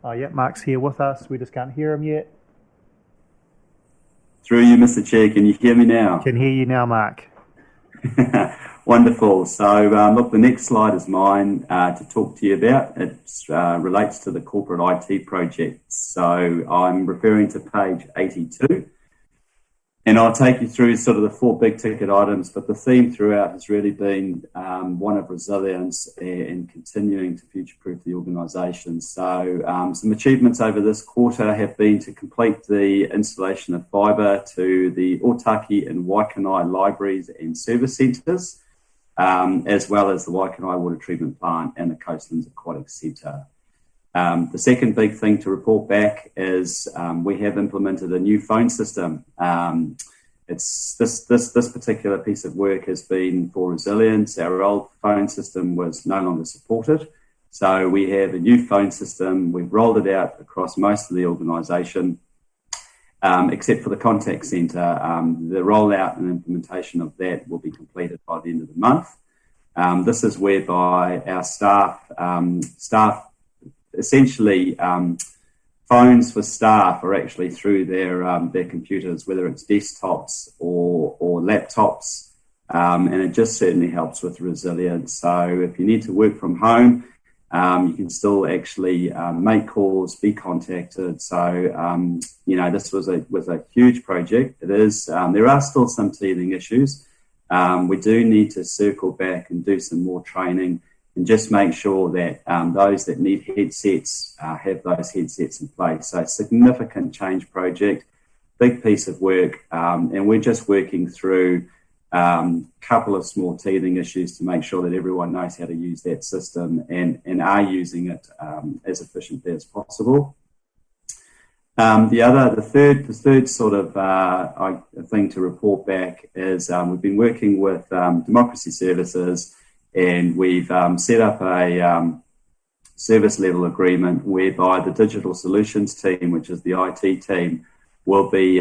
Oh, yeah, Mark's here with us. We just can't hear him yet. Through you, Mr. Chair, can you hear me now? Can hear you now, Mark. Wonderful. So, look, the next slide is mine to talk to you about. It relates to the corporate IT project. So I'm referring to page 82. And I'll take you through sort of the four big ticket items, but the theme throughout has really been one of resilience and continuing to future-proof the organisation. So some achievements over this quarter have been to complete the installation of fibre to the Otaki and Waikanai libraries and service centres, as well as the Waikanai water treatment plant and the Coastlands Aquatic Centre. The second big thing to report back is we have implemented a new phone system. It's this particular piece of work has been for resilience. Our old phone system was no longer supported, so we have a new phone system. We've rolled it out across most of the organisation, except for the contact centre. The rollout and implementation of that will be completed by the end of the month. This is whereby our staff essentially, phones for staff are actually through their computers, whether it's desktops or laptops, and it just certainly helps with resilience. So if you need to work from home, you can still actually make calls, be contacted. So this was a huge project. It is. There are still some teething issues. We do need to circle back and do some more training, and just make sure that those that need headsets have those headsets in place. So significant change project. big piece of work, and we're just working through a couple of small teething issues to make sure that everyone knows how to use that system and are using it as efficiently as possible. The third sort of thing to report back is we've been working with Democracy Services, and we've set up a service level agreement whereby the digital solutions team, which is the IT team, will be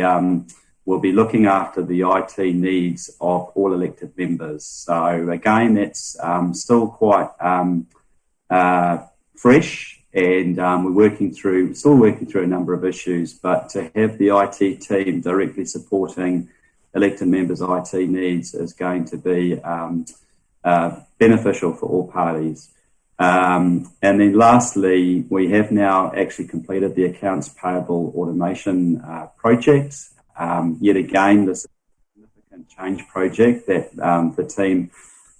looking after the IT needs of all elected members. So again, that's still quite fresh. And we're still working through a number of issues, but to have the IT team directly supporting elected members' IT needs is going to be beneficial for all parties. And then lastly, we have now actually completed the accounts payable automation project. Yet again, this is a significant change project that the team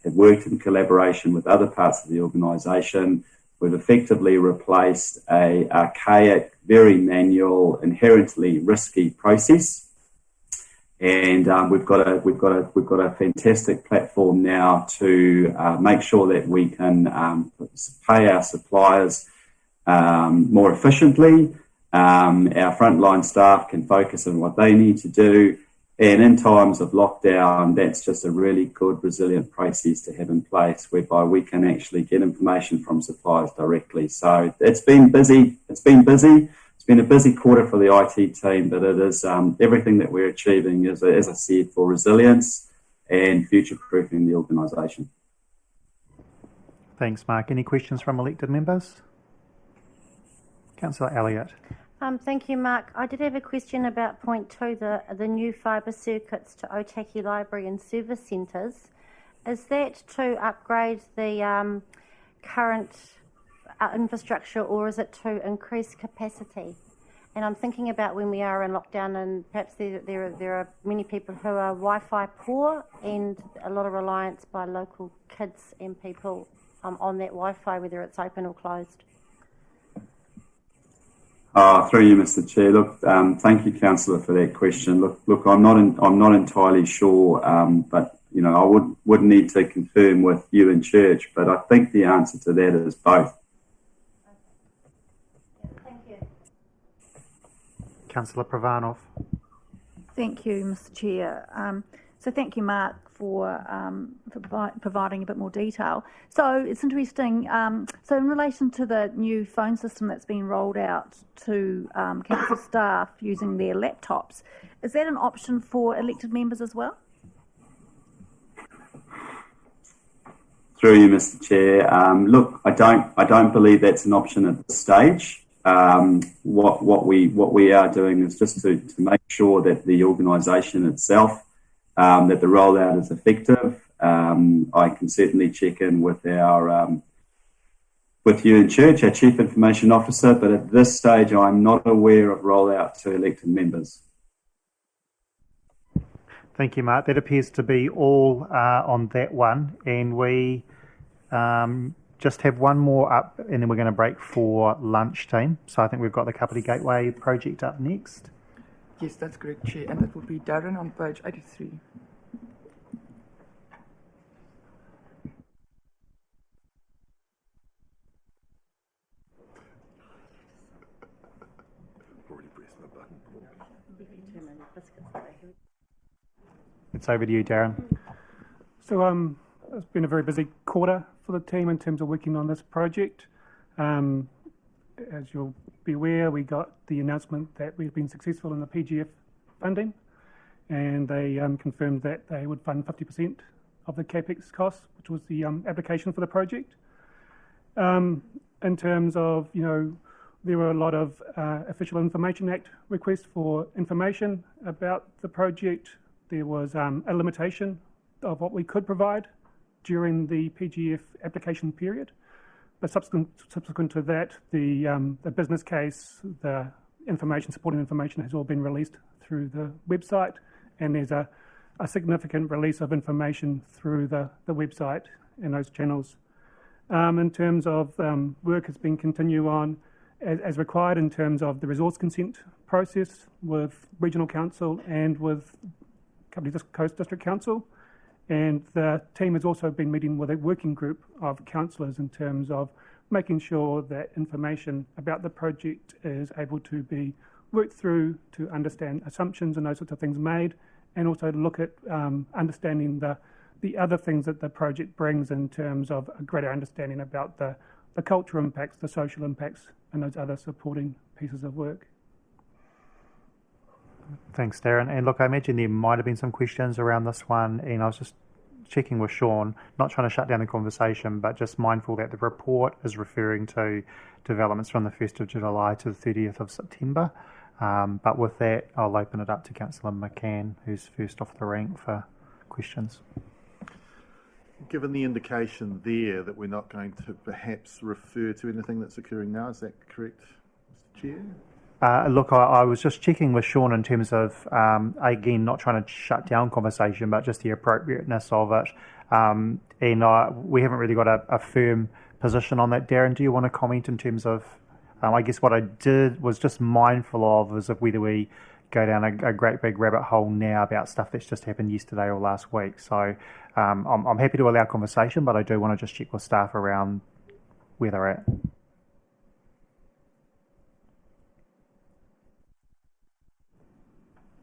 have worked in collaboration with other parts of the organisation. We've effectively replaced a archaic, very manual, inherently risky process, and we've got a fantastic platform now to make sure that we can pay our suppliers more efficiently. Our frontline staff can focus on what they need to do. And in times of lockdown, that's just a really good, resilient process to have in place whereby we can actually get information from suppliers directly. So it's been busy. It's been a busy quarter for the IT team, but it is everything that we're achieving is, as I said, for resilience and future-proofing the organisation. Thanks, Mark. Any questions from elected members? Councillor Elliott. Thank you, Mark. I did have a question about point 2, the new fibre circuits to Otaki Library and service centres. Is that to upgrade the current infrastructure, or is it to increase capacity? And I'm thinking about when we are in lockdown, and perhaps there are many people who are Wi-Fi poor, and a lot of reliance by local kids and people on that Wi-Fi, whether it's open or closed. Through you, Mr. Chair. Look, thank you, Councillor, for that question. Look, I'm not entirely sure, but I would need to confirm with you in church. But I think the answer to that is both. Thank you. Councillor Pravanov. Thank you, Mr. Chair. So thank you, Mark, for providing a bit more detail. So it's interesting. So in relation to the new phone system that's been rolled out to council staff using their laptops, is that an option for elected members as well? Through you, Mr. Chair. Look, I don't believe that's an option at this stage. What we are doing is just to make sure that the organisation itself, that the rollout is effective. I can certainly check in with with you in church, our Chief Information Officer, but at this stage I'm not aware of rollout to elected members. Thank you, Mark. That appears to be all on that one, and we just have one more up, and then we're going to break for lunch, team. So I think we've got the Kapiti Gateway project up next. Yes, that's correct, Chair, and that will be Darren on page 83. It's over to you, Darren. So it's been a very busy quarter for the team in terms of working on this project. As you'll be aware, we got the announcement that we've been successful in the PGF funding, and they confirmed that they would fund 50% of the CAPEX costs, which was the application for the project. In terms of, there were a lot of Official Information Act requests for information about the project. There was a limitation of what we could provide during the PGF application period. But subsequent to that, the business case, the supporting information has all been released through the website, and there's a significant release of information through the website and those channels. In terms of work has been continued on as required in terms of the resource consent process with Regional Council and with Kapiti Coast District Council. And the team has also been meeting with a working group of councillors in terms of making sure that information about the project is able to be worked through to understand assumptions and those sorts of things made, and also to look at understanding the other things that the project brings in terms of a greater understanding about the cultural impacts, the social impacts, and those other supporting pieces of work. Thanks, Darren. And look, I imagine there might have been some questions around this one, and I was just checking with Sean, not trying to shut down the conversation, but just mindful that the report is referring to developments from the 1st of July to the 30th of September. But with that, I'll open it up to Councillor McCann, who's first off the rank for questions. Given the indication there that we're not going to perhaps refer to anything that's occurring now, is that correct, Mr. Chair? Look, I was just checking with Sean in terms of, again, not trying to shut down conversation, but just the appropriateness of it. And we haven't really got a firm position on that. Darren, do you want to comment in terms of, I guess what I did was just mindful of is if whether we go down a great big rabbit hole now about stuff that's just happened yesterday or last week. So I'm happy to allow conversation, but I do want to just check with staff around where they're at.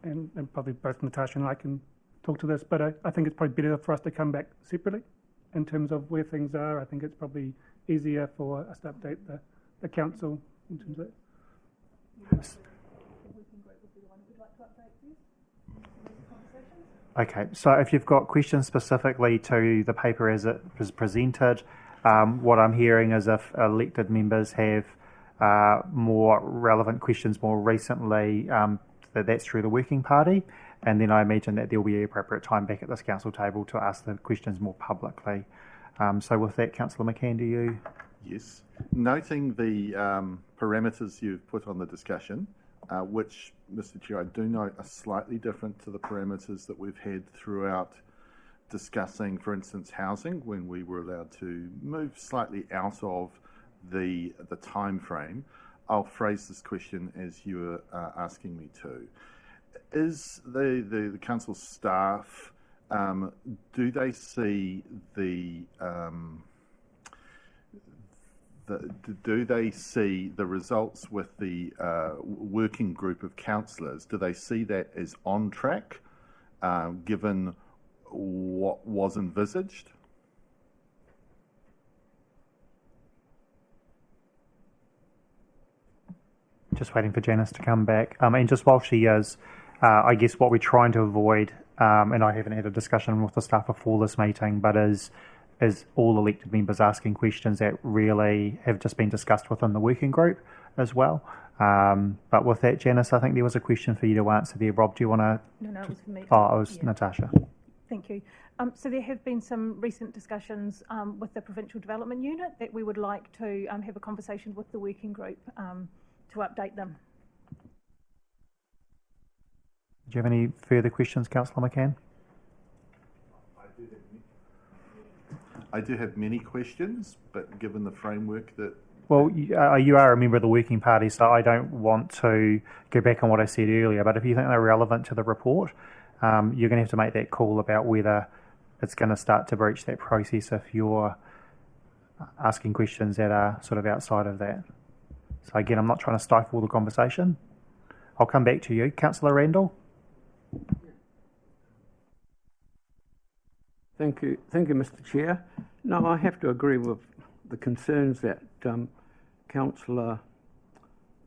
And probably both Natasha and I can talk to this, but I think it's probably better for us to come back separately in terms of where things are. I think it's probably easier for us to update the council in terms of that. Okay, so if you've got questions specifically to the paper as it was presented, what I'm hearing is if elected members have more relevant questions more recently, that's through the working party, and then I imagine that there'll be an appropriate time back at this council table to ask the questions more publicly. So with that, Councillor McCann, do you? Yes. Noting the parameters you've put on the discussion, which, Mr. Chair, I do note are slightly different to the parameters that we've had throughout discussing, for instance, housing, when we were allowed to move slightly out of the time frame. I'll phrase this question as you are asking me to. Is the council staff, do they see the results with the working group of councillors? Do they see that as on track, given what was envisaged? Just waiting for Janice to come back. And just while she is, I guess what we're trying to avoid, and I haven't had a discussion with the staff before this meeting, but is all elected members asking questions that really have just been discussed within the working group as well. But with that, Janice, I think there was a question for you to answer there. Rob, do you want to? No, it was for me. Oh, it was Natasha. Thank you. So there have been some recent discussions with the Provincial Development Unit that we would like to have a conversation with the working group to update them. Do you have any further questions, Councillor McCann? I do have many questions, but given the framework that... Well, you are a member of the working party, so I don't want to go back on what I said earlier, but if you think they're relevant to the report, you're going to have to make that call about whether it's going to start to breach that process if you're asking questions that are sort of outside of that. So again, I'm not trying to stifle the conversation. I'll come back to you. Councillor Randall? Thank you, Mr. Chair. No, I have to agree with the concerns that Councillor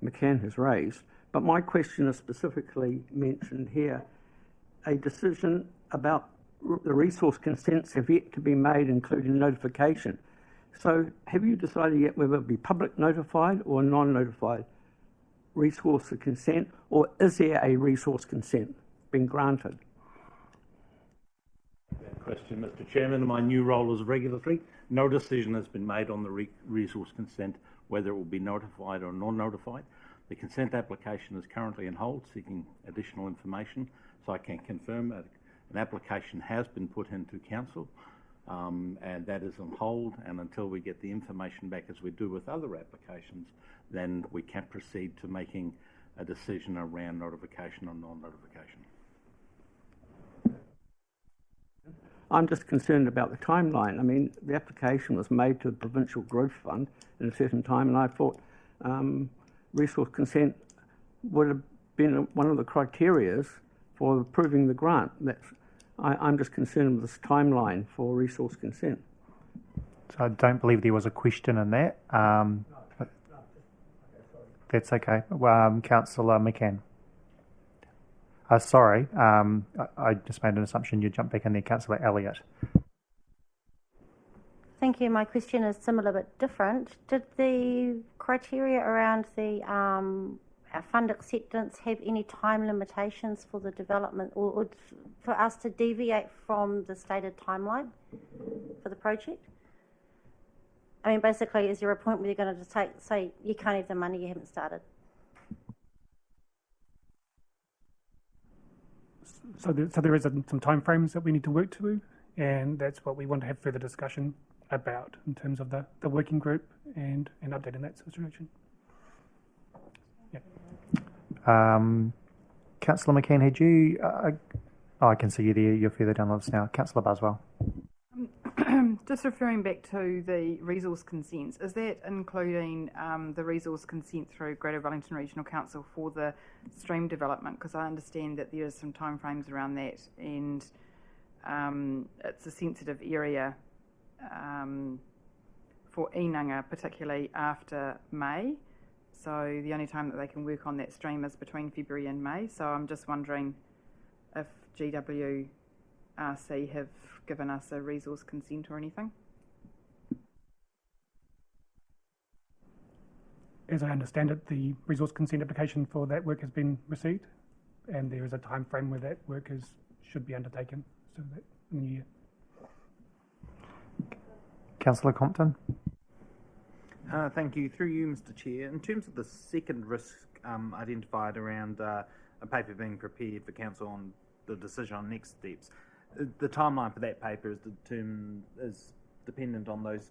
McCann has raised, but my question is specifically mentioned here. A decision about the resource consents have yet to be made, including notification. So have you decided yet whether it be public notified or non-notified resource consent, or is there a resource consent being granted? Question, Mr. Chairman. In my new role as regulatory, no decision has been made on the resource consent, whether it will be notified or non-notified. The consent application is currently in hold, seeking additional information, so I can confirm that an application has been put into council and that is on hold. And until we get the information back, as we do with other applications, then we can proceed to making a decision around notification or non-notification. I'm just concerned about the timeline. I mean, the application was made to the Provincial Growth Fund at a certain time, and I thought resource consent would have been one of the criteria for approving the grant. I'm just concerned with this timeline for resource consent. So I don't believe there was a question in that. But that's okay. Councillor McCann. Sorry, I just made an assumption you jumped back in there, Councillor Elliott. Thank you. My question is similar but different. Did the criteria around the fund acceptance have any time limitations for the development, or for us to deviate from the stated timeline for the project? I mean, basically, is there a point where you're going to say you can't have the money, you haven't started? So there is some timeframes that we need to work to, and that's what we want to have further discussion about in terms of the working group and updating that situation. Yeah. Councillor McCann, had you... I can see you there. You're further down the list now. Councillor Buswell. Just referring back to the resource consents, is that including the resource consent through Greater Wellington Regional Council for the stream development? Because I understand that there is some timeframes around that, and it's a sensitive area for Inanga, particularly after May. So the only time that they can work on that stream is between February and May. So I'm just wondering if GWRC have given us a resource consent or anything. As I understand it, the resource consent application for that work has been received, and there is a time frame where that work should be undertaken, so that in the year. Councillor Compton. Thank you. Through you, Mr. Chair. In terms of the second risk identified around a paper being prepared for Council on the decision on next steps, the timeline for that paper is dependent on those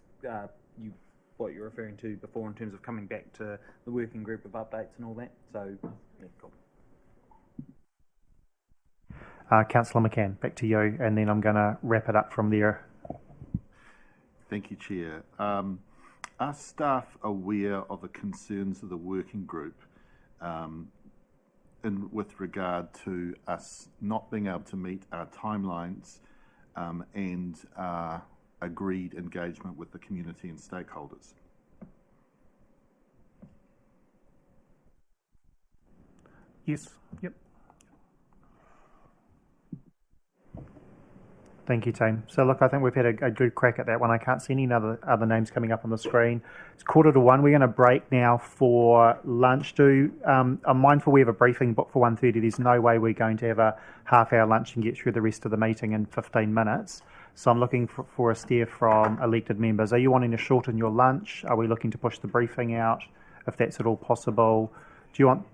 what you're referring to before in terms of coming back to the working group of updates and all that. So, yeah, cool. Councillor McCann, back to you, and then I'm going to wrap it up from there. Thank you, Chair. Are staff aware of the concerns of the working group with regard to us not being able to meet our timelines and agreed engagement with the community and stakeholders? Yes. Yep. Thank you, team. So look, I think we've had a good crack at that one. I can't see any other names coming up on the screen. It's 1:45. We're going to break now for lunch. I'm mindful we have a briefing booked for 1:30. There's no way we're going to have a half-hour lunch and get through the rest of the meeting in 15 minutes. So I'm looking for a steer from elected members. Are you wanting to shorten your lunch? Are we looking to push the briefing out, if that's at all possible? Do you want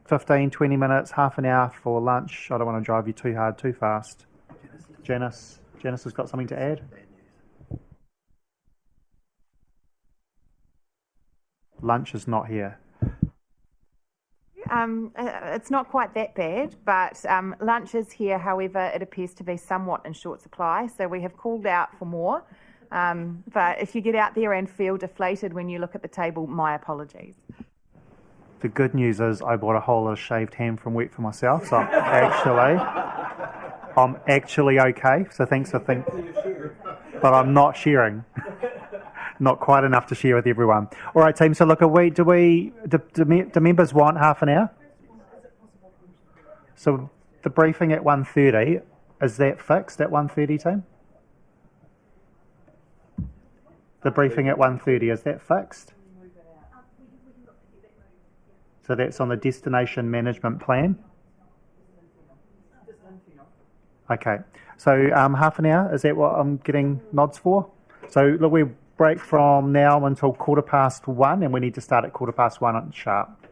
15, 20 minutes, half an hour for lunch? I don't want to drive you too hard, too fast. Janice has got something to add? Lunch is not here. It's not quite that bad, but lunch is here. However, it appears to be somewhat in short supply, so we have called out for more. But if you get out there and feel deflated when you look at the table, my apologies. The good news is I bought a whole lot of shaved ham from work for myself, so I'm actually okay. So thanks for thinking. But I'm not sharing. Not quite enough to share with everyone. All right, team. So look, do members want half an hour? So the briefing at 1:30, is that fixed at 1:30, team? The briefing at 1:30, is that fixed? So that's on the destination management plan. Okay, so half an hour, is that what I'm getting nods for? So look, we break from now until 1:15, and we need to start at 1:15 sharp.